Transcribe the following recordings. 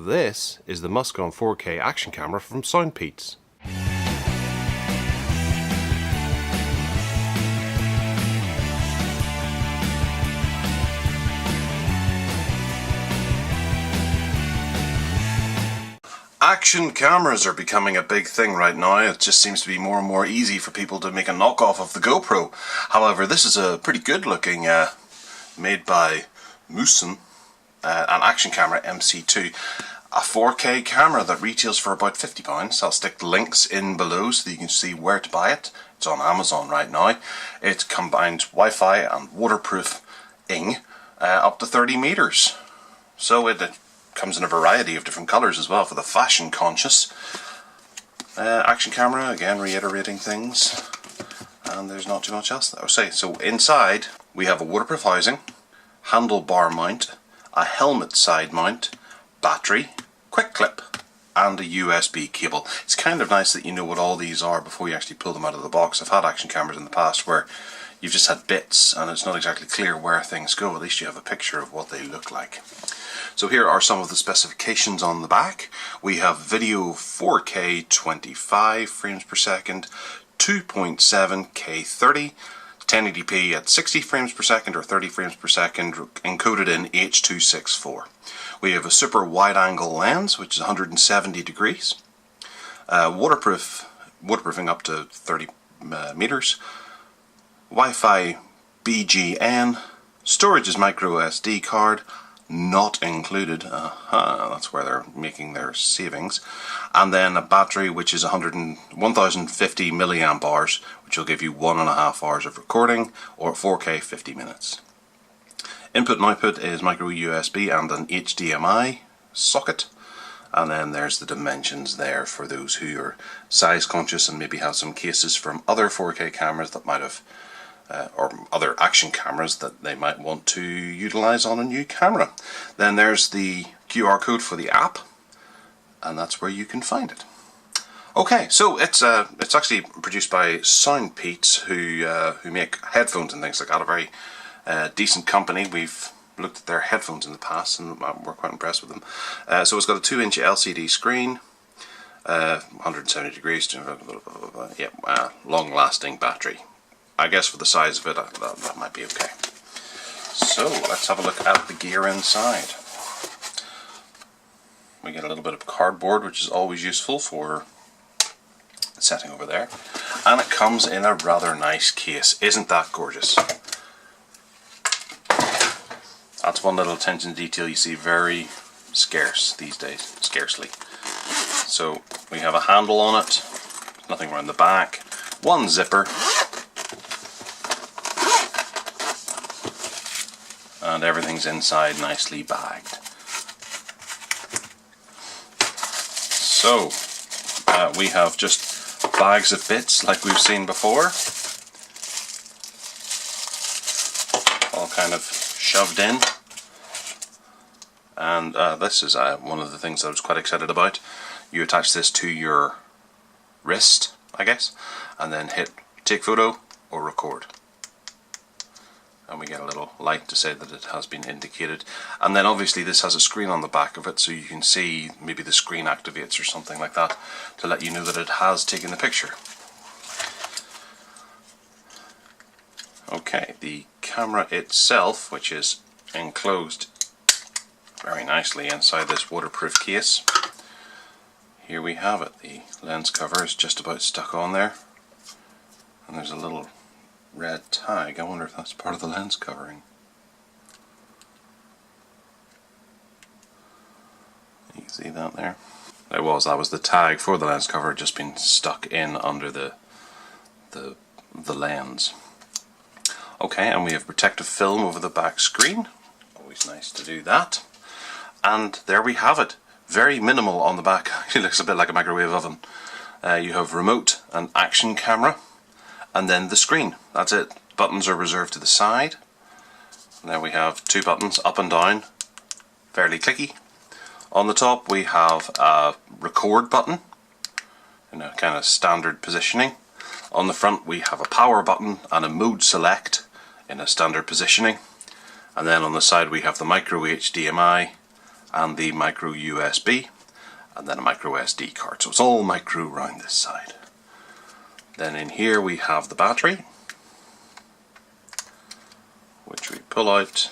This is the Muson 4K action camera from Soundpeats. Action cameras are becoming a big thing right now. It just seems to be more and more easy for people to make a knockoff of the GoPro. However, this is a pretty good looking, made by Muson, an action camera MC2. A 4K camera that retails for about £50. I'll stick links in below so that you can see where to buy it. It's on Amazon right now. It combines Wi-Fi and waterproofing up to 30 meters. So it comes in a variety of different colours as well for the fashion conscious. Action camera, again reiterating things, and there's not too much else that I would say. So inside we have a waterproof housing, handlebar mount, a helmet side mount, battery, quick clip, and a USB cable. It's kind of nice that you know what all these are before you actually pull them out of the box. I've had action cameras in the past where you've just had bits and it's not exactly clear where things go. At least you have a picture of what they look like. So here are some of the specifications on the back. We have video 4K 25 frames per second, 2.7K 30, 1080p at 60 frames per second or 30 frames per second, encoded in H.264. We have a super wide angle lens which is 170 degrees, waterproofing up to 30 meters, Wi-Fi BGN, storage is micro SD card, not included. That's where they're making their savings. And then a battery which is 1050 milliamp hours, which will give you 1.5 hours of recording, or 4K 50 minutes. Input and output is micro USB and an HDMI socket. And then there's the dimensions there for those who are size conscious and maybe have some cases from other 4K cameras that might have or other action cameras that they might want to utilize on a new camera. Then there's the QR code for the app, and that's where you can find it. Okay, so it's actually produced by Soundpeats, who make headphones and things like that. A very decent company. We've looked at their headphones in the past and we're quite impressed with them. So it's got a 2-inch LCD screen, 170 degrees, long-lasting battery. I guess for the size of it, that might be okay. So let's have a look at the gear inside. We get a little bit of cardboard, which is always useful for setting over there. And it comes in a rather nice case. Isn't that gorgeous? That's one little attention to detail you see very scarce these days. Scarcely. So we have a handle on it. Nothing around the back. One zipper. And everything's inside nicely bagged. So we have just bags of bits like we've seen before, all kind of shoved in. And this is one of the things I was quite excited about. You attach this to your wrist, I guess, and then hit take photo or record. And we get a little light to say that it has been indicated. And then obviously this has a screen on the back of it, so you can see maybe the screen activates or something like that to let you know that it has taken the picture. Okay, the camera itself, which is enclosed very nicely inside this waterproof case. Here we have it. The lens cover is just about stuck on there. And there's a little red tag. I wonder if that's part of the lens covering. You can see that there. That was the tag for the lens cover, just been stuck in under the lens. Okay, and we have protective film over the back screen. Always nice to do that. And there we have it. Very minimal on the back. Actually looks a bit like a microwave oven. You have remote and action camera. And then the screen. That's it. Buttons are reserved to the side. And then we have two buttons, up and down, fairly clicky. On the top we have a record button in a kind of standard positioning. On the front we have a power button and a mode select in a standard positioning. And then on the side we have the micro HDMI and the micro USB, and then a micro SD card. So it's all micro around this side. Then in here we have the battery, which we pull out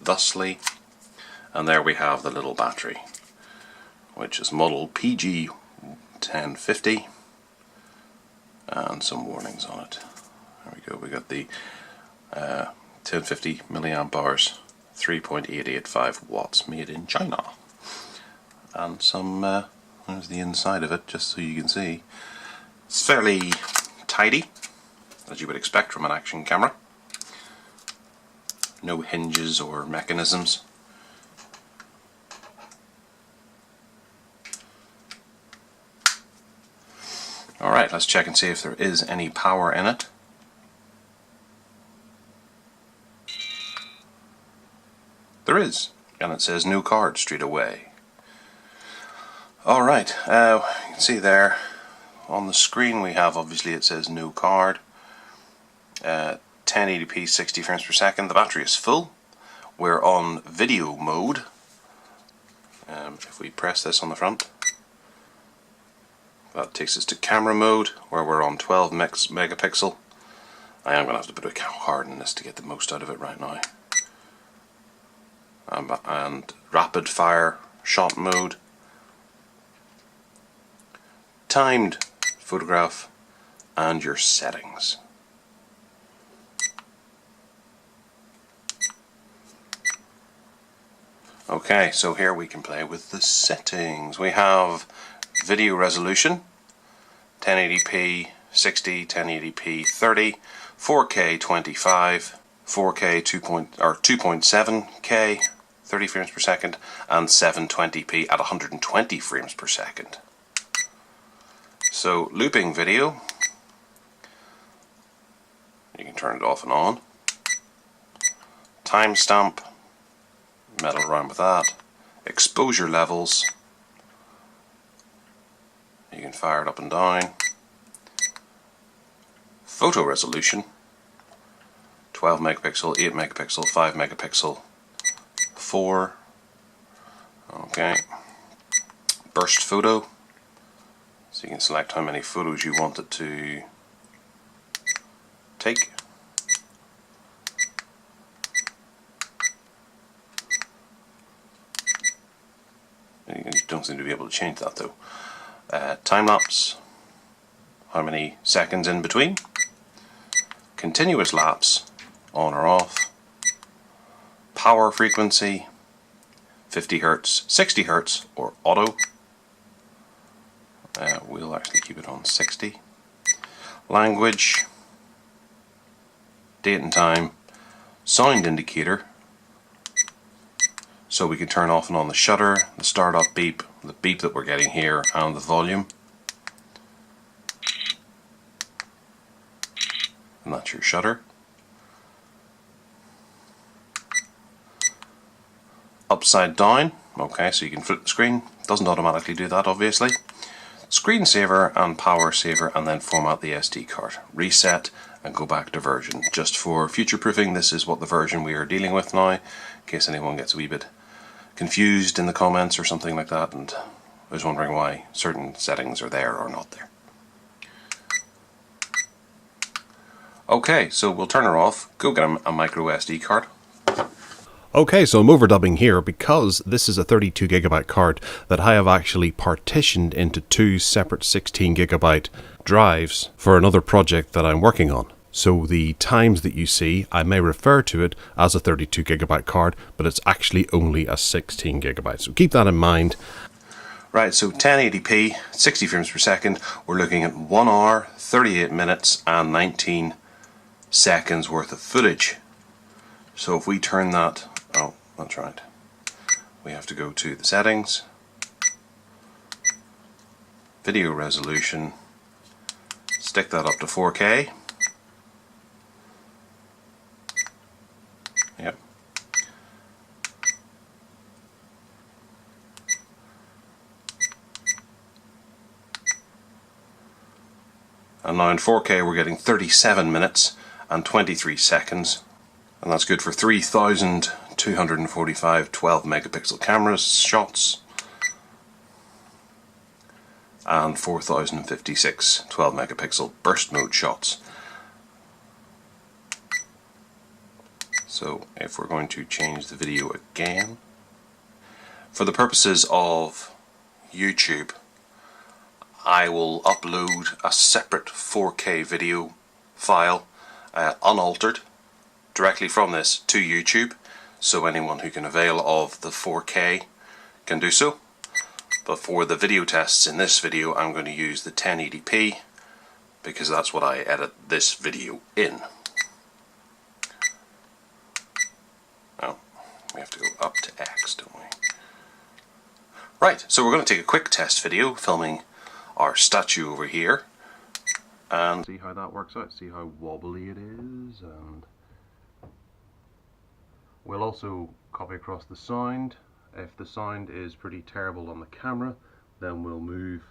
thusly, and there we have the little battery, which is model PG1050, and some warnings on it. There we go, we got the 1050 milliamp hours, 3.885 watts, made in China. And some, there's the inside of it, just so you can see. It's fairly tidy, as you would expect from an action camera. No hinges or mechanisms. Alright, let's check and see if there is any power in it. There is, and it says no card straight away. Alright, you can see there on the screen we have, obviously it says no card. 1080p 60 frames per second. The battery is full. We're on video mode. If we press this on the front, that takes us to camera mode, where we're on 12 megapixel. I am going to have to put a card in this to get the most out of it right now. And rapid fire shot mode, timed photograph, and your settings. Okay, so here we can play with the settings. We have video resolution, 1080p 60, 1080p 30, 4K 25, 4K 2.7K 30 frames per second, and 720p at 120 frames per second. So looping video, you can turn it off and on. Timestamp, meddle around with that. Exposure levels, you can fire it up and down. Photo resolution, 12 megapixel, 8 megapixel, 5 megapixel, 4. Okay. Burst photo, so you can select how many photos you want it to take. You don't seem to be able to change that though. Time lapse, how many seconds in between. Continuous lapse, on or off. Power frequency, 50 Hz, 60 Hz, or auto. We'll actually keep it on 60. Language, date and time, sound indicator, so we can turn off and on the shutter, the start-up beep, the beep that we're getting here, and the volume. And that's your shutter. Upside down, okay, so you can flip the screen. Doesn't automatically do that, obviously. Screensaver and power saver, and then format the SD card. Reset and go back to version. Just for future proofing, this is what the version we are dealing with now, in case anyone gets a wee bit confused in the comments or something like that and is wondering why certain settings are there or not there. Okay, so we'll turn her off, go get a micro SD card. Okay, so I'm overdubbing here because this is a 32GB card that I have actually partitioned into two separate 16GB drives for another project that I'm working on. So the times that you see, I may refer to it as a 32GB card, but it's actually only a 16GB. So keep that in mind. Right, so 1080p, 60 frames per second, we're looking at 1 hour, 38 minutes and 19 seconds worth of footage. So if we turn that, oh, that's right, we have to go to the settings, video resolution, stick that up to 4K. Yep. And now in 4K we're getting 37 minutes and 23 seconds, and that's good for 3200 245 12 megapixel cameras shots, and 4056 12 megapixel burst mode shots. So if we're going to change the video again, for the purposes of YouTube, I will upload a separate 4K video file, unaltered, directly from this to YouTube, so anyone who can avail of the 4K can do so. But for the video tests in this video, I'm going to use the 1080p because that's what I edit this video in. Oh, we have to go up to X, don't we? Right, so we're going to take a quick test video filming our statue over here and see how that works out, see how wobbly it is, and we'll also copy across the sound. If the sound is pretty terrible on the camera, then we'll move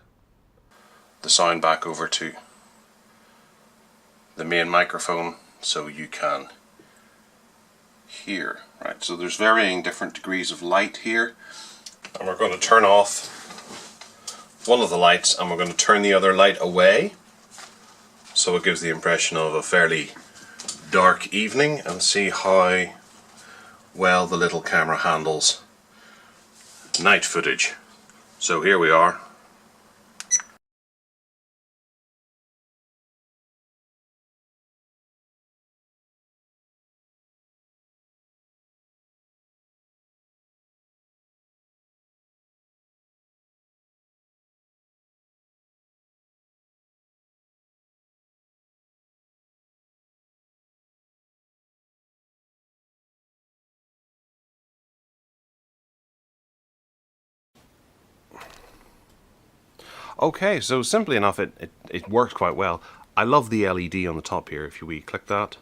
the sound back over to the main microphone so you can hear. Right, so there's varying different degrees of light here, and we're going to turn off one of the lights and we're going to turn the other light away so it gives the impression of a fairly dark evening, and see how well the little camera handles night footage. So here we are. Okay, so simply enough, it works quite well. I love the LED on the top here. If we click that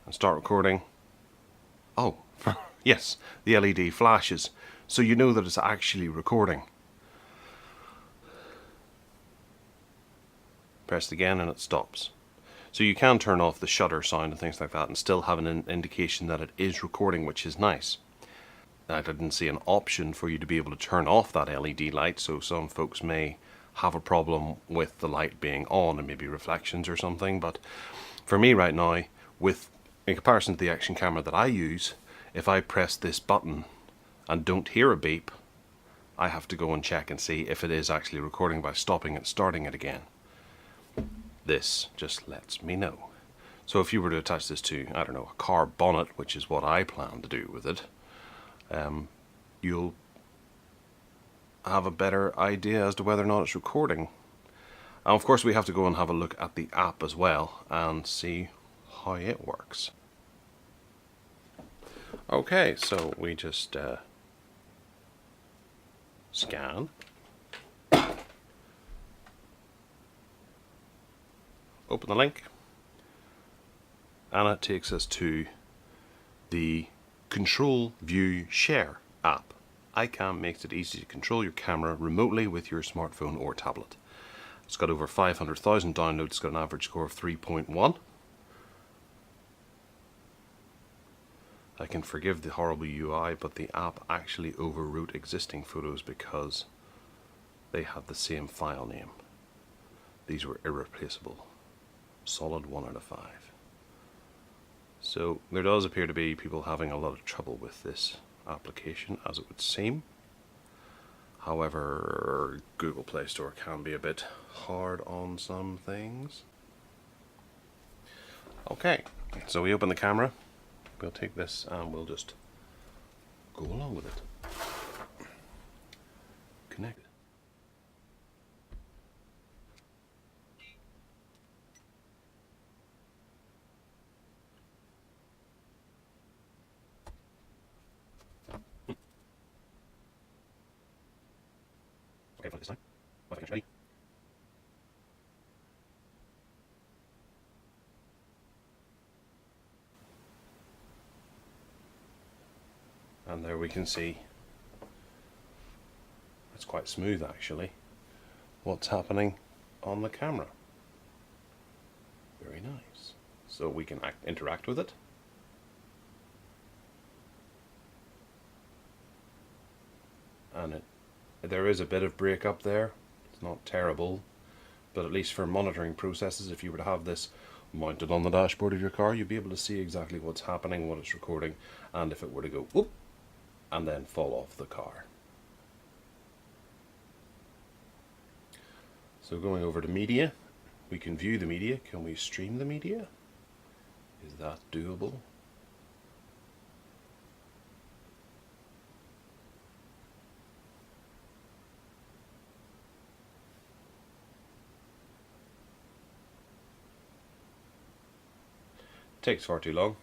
and start recording, oh, yes, the LED flashes, so you know that it's actually recording. Press it again and it stops. So you can turn off the shutter sound and things like that and still have an indication that it is recording, which is nice. I didn't see an option for you to be able to turn off that LED light, so some folks may have a problem with the light being on and maybe reflections or something. But for me right now, in comparison to the action camera that I use, if I press this button and don't hear a beep, I have to go and check and see if it is actually recording by stopping and starting it again. This just lets me know. So if you were to attach this to, I don't know, a car bonnet, which is what I plan to do with it, you'll have a better idea as to whether or not it's recording. And of course we have to go and have a look at the app as well and see how it works. Okay, so we just scan, open the link, and it takes us to the Control View Share app. iCam makes it easy to control your camera remotely with your smartphone or tablet. It's got over 500,000 downloads, it's got an average score of 3.1. I can forgive the horrible UI, but the app actually overwrote existing photos because they had the same file name. These were irreplaceable. Solid 1 out of 5. So there does appear to be people having a lot of trouble with this application, as it would seem. However, Google Play Store can be a bit hard on some things. Okay, so we open the camera. We'll take this and we'll just go along with it. Connect it. Okay, for this time. I think it's ready. And there we can see, it's quite smooth actually, what's happening on the camera. Very nice. So we can interact with it. and there is a bit of break up there. It's not terrible, but at least for monitoring processes, if you were to have this mounted on the dashboard of your car, you'd be able to see exactly what's happening, what it's recording, and if it were to go whoop and then fall off the car. So going over to media, we can view the media. Can we stream the media? Is that doable? Takes far too long.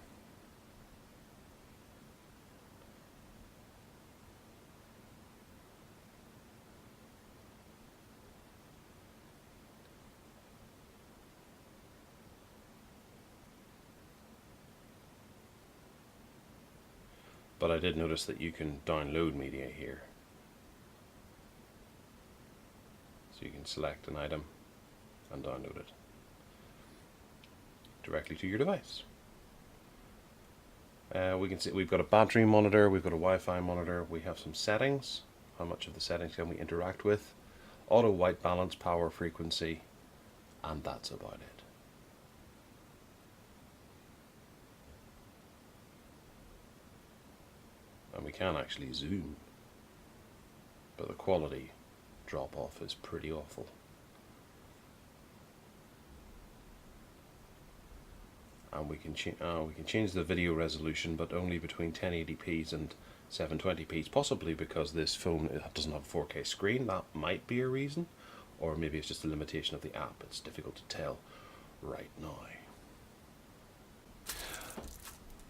But I did notice that you can download media here. So you can select an item and download it directly to your device. We can see we've got a battery monitor, we've got a Wi-Fi monitor, we have some settings. How much of the settings can we interact with? Auto white balance, power, frequency, and that's about it. And we can actually zoom, but the quality drop off is pretty awful. And we can change the video resolution, but only between 1080p's and 720p's, possibly because this phone doesn't have a 4K screen. That might be a reason, or maybe it's just a limitation of the app. It's difficult to tell right now.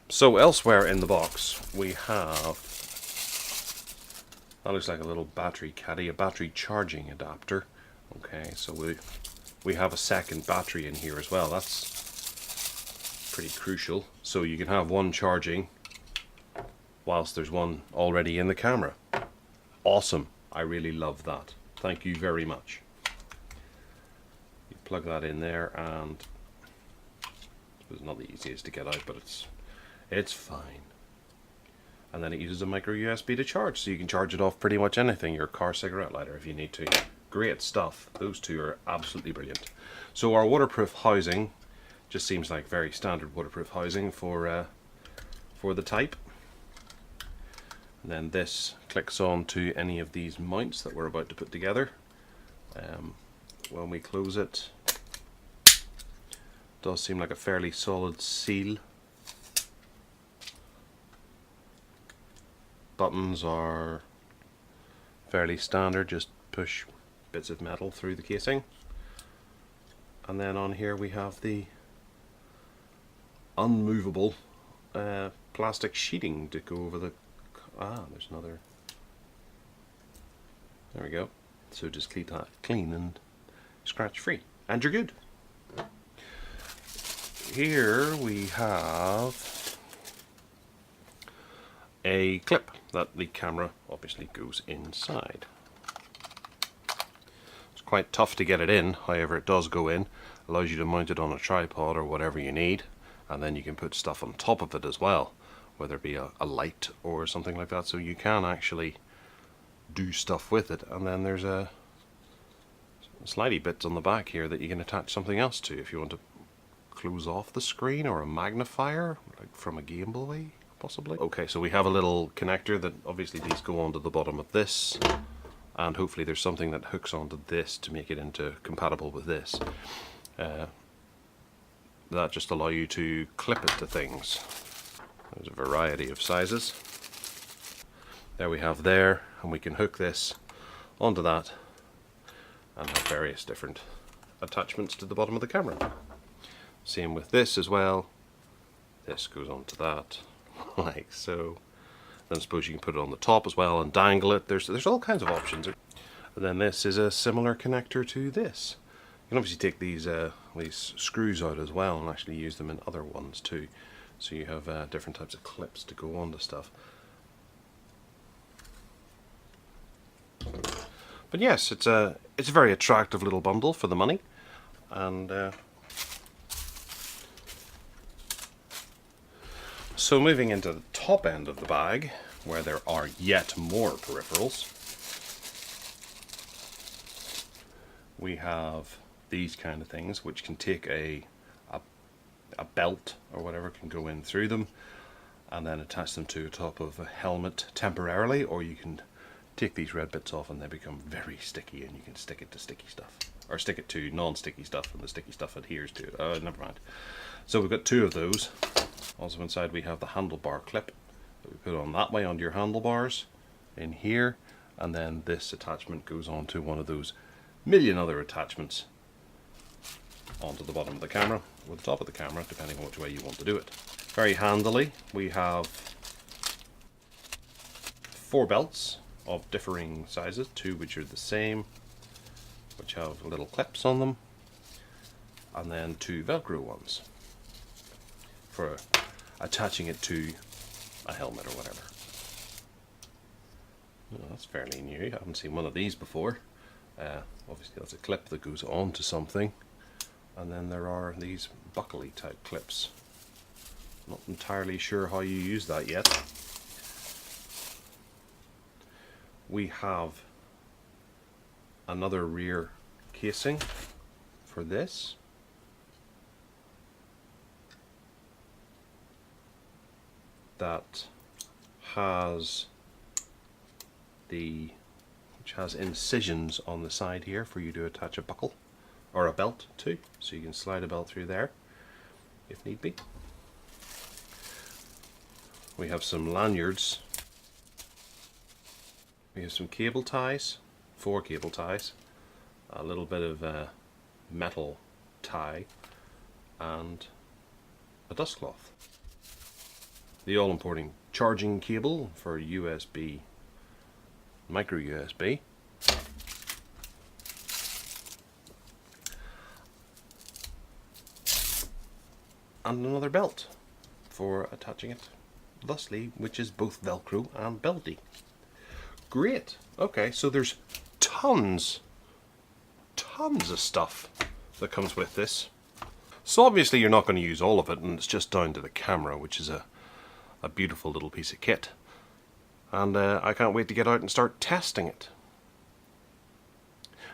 So elsewhere in the box we have, that looks like a little battery caddy, a battery charging adapter. Okay, so we have a second battery in here as well. That's pretty crucial. So you can have one charging whilst there's one already in the camera. Awesome. I really love that. Thank you very much. You plug that in there, and it's not the easiest to get out, but it's fine. And then it uses a micro USB to charge, so you can charge it off pretty much anything, your car cigarette lighter if you need to. Great stuff. Those two are absolutely brilliant. So our waterproof housing just seems like very standard waterproof housing for the Type. And then this clicks on to any of these mounts that we're about to put together. When we close it, it does seem like a fairly solid seal. Buttons are fairly standard, just push bits of metal through the casing. And then on here we have the unmovable plastic sheeting to go over the... there's another... There we go. So just keep that clean and scratch free, and you're good. Here we have a clip that the camera obviously goes inside. It's quite tough to get it in, however it does go in. Allows you to mount it on a tripod or whatever you need, and then you can put stuff on top of it as well, whether it be a light or something like that, so you can actually do stuff with it. And then there's a slidey bits on the back here that you can attach something else to if you want to close off the screen, or a magnifier like from a Game Boy possibly. Okay, so we have a little connector that obviously these go onto the bottom of this, and hopefully there's something that hooks onto this to make it into compatible with this. That just allow you to clip it to things. There's a variety of sizes. There we have there, and we can hook this onto that and have various different attachments to the bottom of the camera. Same with this as well. This goes onto that, like so. Then I suppose you can put it on the top as well and dangle it. There's all kinds of options. And then this is a similar connector to this. You can obviously take these screws out as well and actually use them in other ones too. So you have different types of clips to go onto stuff. But yes, it's a very attractive little bundle for the money. And so moving into the top end of the bag, where there are yet more peripherals. We have these kind of things, which can take a belt or whatever, can go in through them and then attach them to the top of a helmet temporarily, or you can take these red bits off and they become very sticky and you can stick it to sticky stuff, or stick it to non-sticky stuff and the sticky stuff adheres to it. Never mind. So we've got two of those. Also inside we have the handlebar clip that we put on that way onto your handlebars in here, and then this attachment goes onto one of those million other attachments onto the bottom of the camera or the top of the camera, depending on which way you want to do it. Very handily, we have 4 belts of differing sizes, 2 which are the same, which have little clips on them, and then 2 Velcro ones for attaching it to a helmet or whatever. Oh, that's fairly new. I haven't seen one of these before. Obviously that's a clip that goes onto something, and then there are these buckly type clips. Not entirely sure how you use that yet. We have another rear casing for this. That has which has incisions on the side here for you to attach a buckle or a belt to, so you can slide a belt through there if need be. We have some lanyards. We have some cable ties, 4 cable ties, a little bit of metal tie, and a dust cloth. The all-important charging cable for USB, micro USB. And another belt for attaching it thusly, which is both Velcro and belty. Great. Okay, so there's tons of stuff that comes with this. So obviously you're not going to use all of it, and it's just down to the camera, which is a beautiful little piece of kit. And I can't wait to get out and start testing it.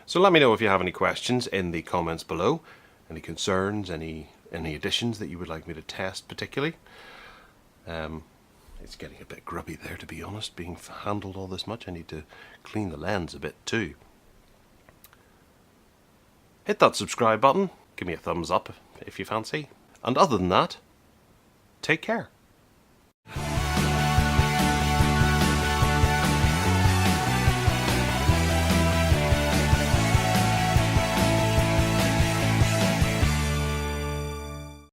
So let me know if you have any questions in the comments below, any concerns, any additions that you would like me to test particularly. It's getting a bit grubby there, to be honest, being handled all this much. I need to clean the lens a bit too. Hit that subscribe button, give me a thumbs up if you fancy, and other than that, take care.